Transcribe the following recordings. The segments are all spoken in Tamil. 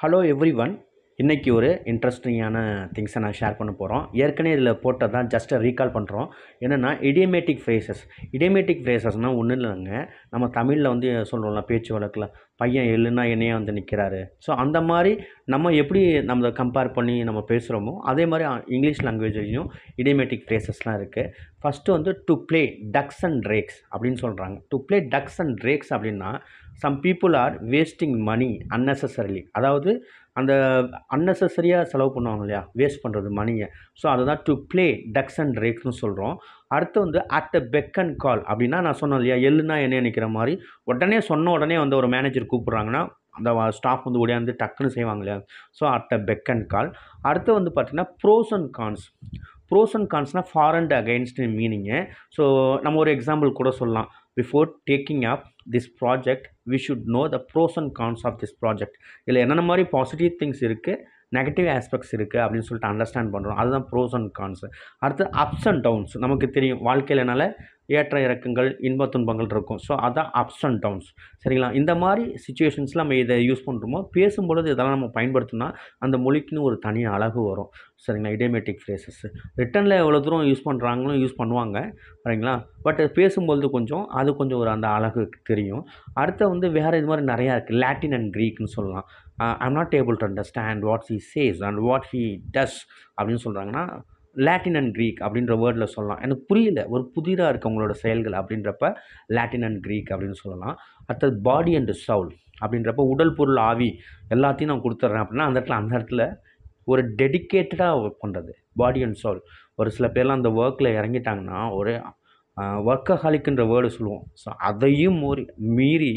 Hello everyone. இன்னைக்கு ஒரு இன்ட்ரெஸ்டிங்கான திங்ஸை நான் ஷேர் பண்ண போகிறோம். ஏற்கனவே இதில் போட்டது தான் ஜஸ்ட்டு ரீகால் பண்ணுறோம். என்னென்னா இடியமேட்டிக் ஃப்ரேசஸ். இடியமேட்டிக் ஃப்ரேசஸ்னால் ஒன்றும் இல்லைங்க. நம்ம தமிழில் வந்து சொல்கிறோம்ல பேச்சு வழக்கில், பையன் எள்ளுன்னா என்னையே வந்து நிற்கிறாரு. ஸோ அந்த மாதிரி நம்ம எப்படி நம்மளை கம்பேர் பண்ணி நம்ம பேசுகிறோமோ அதே மாதிரி இங்கிலீஷ் லாங்குவேஜ்லேயும் இடியமேட்டிக் ஃப்ரேசஸ்லாம் இருக்குது. ஃபஸ்ட்டு வந்து to play ducks and drakes அப்படின்னு சொல்கிறாங்க. To play ducks and drakes அப்படின்னா some people are wasting money unnecessarily. அதாவது அந்த அன்னெசரியாக செலவு பண்ணுவாங்க இல்லையா, வேஸ்ட் பண்ணுறது மணியை. ஸோ அதுதான் டு ப்ளே டக்ஸ் அண்ட் ட்ரேக்ஸ்னு சொல்கிறோம். அடுத்து வந்து அட் த பெக் அண்ட் கால் அப்படின்னா நான் சொன்னேன் இல்லையா, எள்ளுனா என்ன நினைக்கிற மாதிரி உடனே சொன்ன உடனே வந்து ஒரு மேனேஜர் கூப்பிட்றாங்கன்னா அந்த ஸ்டாஃப் வந்து ஓடியாந்து டக்குன்னு செய்வாங்க இல்லையா. So at the beck and call. அடுத்து வந்து பார்த்திங்கன்னா pros and cons. Pros and கான்ஸ்னால் for and against meaning. So நம்ம ஒரு எக்ஸாம்பிள் கூட சொல்லலாம். Before taking up this project we should know the pros and cons of this project. இதில் என்னென்ன மாதிரி பாசிட்டிவ் திங்ஸ் இருக்குது, நெகட்டிவ் ஆஸ்பெக்ட்ஸ் இருக்குது அப்படின்னு சொல்லிட்டு அண்டர்ஸ்டாண்ட் பண்ணுறோம். அதுதான் ப்ரோஸ் அண்ட் கான்ஸ். அடுத்து அப்ஸ் அண்ட் டவுன்ஸ். நமக்கு தெரியும் வாழ்க்கையில் என்னால் ஏற்ற இறக்கங்கள், இன்ப துன்பங்கள் இருக்கும். ஸோ அதான் அப்ஸ் அண்ட் டவுன்ஸ். சரிங்களா? இந்த மாதிரி சுச்சுவேஷன்ஸில் நம்ம இதை யூஸ் பண்ணுறோமோ, பேசும்பொழுது இதெல்லாம் நம்ம பயன்படுத்தினா அந்த மொழிக்குன்னு ஒரு தனி அழகு வரும். சரிங்களா? இடியமேட்டிக் ஃப்ரேசஸ் ரிட்டனில் எவ்வளோ தூரம் யூஸ் பண்ணுறாங்களும் யூஸ் பண்ணுவாங்க. சரிங்களா? பட் பேசும்பொழுது அது கொஞ்சம் ஒரு அந்த அழகு தெரியும். அடுத்து வந்து வேறு இது மாதிரி நிறையா இருக்குது. லாட்டின் அண்ட் க்ரீக்னு சொல்லலாம். I'm not able to understand what he says and what he does அப்படின்னு சொல்கிறாங்கன்னா லாட்டின் அண்ட் க்ரீக் அப்படின்ற வேர்டில் சொல்லலாம். எனக்கு புரியல, ஒரு புதிதாக இருக்குது உங்களோட செயல்கள் அப்படின்றப்ப லாட்டின் அண்ட் க்ரீக் அப்படின்னு சொல்லலாம். அடுத்தது பாடி அண்ட் சவுல் அப்படின்றப்ப உடல், பொருள், ஆவி எல்லாத்தையும் நான் கொடுத்துட்றேன் அப்படின்னா அந்த இடத்துல ஒரு டெடிக்கேட்டடாக ஒர்க் பண்ணுறது, பாடி அண்ட் சோல். ஒரு சில பேர்லாம் அந்த ஒர்க்கில் இறங்கிட்டாங்கன்னா ஒரு ஒர்க்கஹாலிக்ன்ற வேர்டு சொல்லுவோம். ஸோ அதையும் மீறி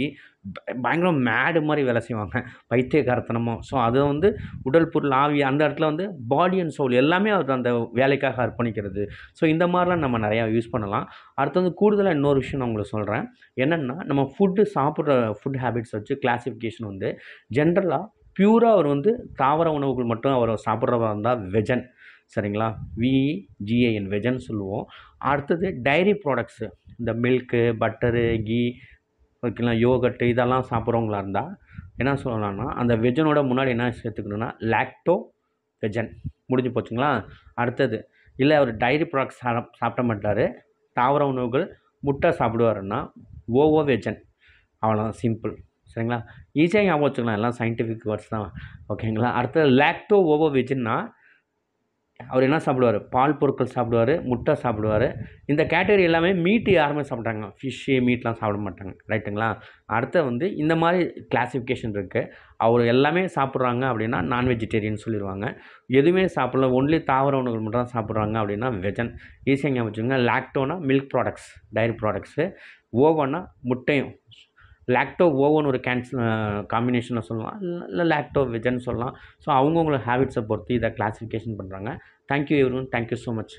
பயங்கரம் மேடு மாதிரி வேலை செய்வாங்க, பைத்தியக்காரத்தனமாக. ஸோ அதை வந்து உடல், பொருள், ஆவி அந்த இடத்துல வந்து பாடி அண்ட் சோல் எல்லாமே அது அந்த வேலைக்காக அர்ப்பணிக்கிறது. ஸோ இந்த மாதிரிலாம் நம்ம நிறையா யூஸ் பண்ணலாம். அடுத்து வந்து கூடுதலாக இன்னொரு விஷயம் நான் உங்களுக்கு சொல்கிறேன். என்னென்னா நம்ம சாப்பிட்ற ஃபுட் ஹேபிட்ஸ் வச்சு கிளாஸிஃபிகேஷன் வந்து ஜென்ரலாக பியூராக அவர் வந்து தாவர உணவுகள் மட்டும் அவர் சாப்பிட்றவா இருந்தால் வெஜன். சரிங்களா? விஜிஏஎன் வெஜன் சொல்லுவோம். அடுத்தது டைரி ப்ராடக்ட்ஸு, இந்த மில்க்கு, பட்டரு, கீ, ஓகேங்களா, யோகட்டு இதெல்லாம் சாப்பிட்றவங்களா இருந்தால் என்ன சொல்லலாம்னா அந்த வெஜனோட முன்னாடி என்ன சேர்த்துக்கணுன்னா லாக்டோ வெஜன். முடிஞ்சு போச்சுங்களா? அடுத்தது இல்லை அவர் டைரி ப்ராடக்ட்ஸ் சாப்பிட மாட்டார், தாவர உணவுகள், முட்டை சாப்பிடுவாருன்னா ஓவோ வெஜன். அவ்வளோதான், சிம்பிள். சரிங்களா? ஈஸியாக ஞாபகம் வச்சுக்கலாம், எல்லாம் சயின்டிஃபிக் வேர்ட்ஸ் தான். ஓகேங்களா? அடுத்தது லாக்டோ ஓவோ வெஜ்னா அவர் என்ன சாப்பிடுவார், பால் பொருட்கள் சாப்பிடுவார், முட்டை சாப்பிடுவார். இந்த கேட்டகரி எல்லாமே மீட்டு யாருமே சாப்பிட்றாங்க, ஃபிஷ்ஷு மீட்லாம் சாப்பிட மாட்டாங்க. ரைட்டுங்களா? அடுத்து வந்து இந்த மாதிரி கிளாஸிஃபிகேஷன் இருக்குது. அவர் எல்லாமே சாப்பிட்றாங்க அப்படின்னா நான் வெஜிடேரியன் சொல்லிடுவாங்க. எதுவுமே சாப்பிடல, ஒன்லி தாவர உணவுகள் மட்டும் தான் சாப்பிட்றாங்க அப்படின்னா வெஜன். ஈஸியாக ஞாபகம் வச்சுக்கோங்க. லாக்டோனா மில்க் ப்ராடக்ட்ஸ், டைரி ப்ராடக்ட்ஸு. ஓவன்னா முட்டையும். லாக்டோ ஓவன் ஒரு காம்பினேஷனில் சொல்லலாம், இல்லை லாக்டோ வெஜ்ஜன்னு சொல்லலாம். ஸோ அவங்கவுங்களோட ஹேபிட்ஸை பொறுத்து இதை கிளாஸிஃபிகேஷன் பண்ணுறாங்க. Thank you everyone. Thank you so much.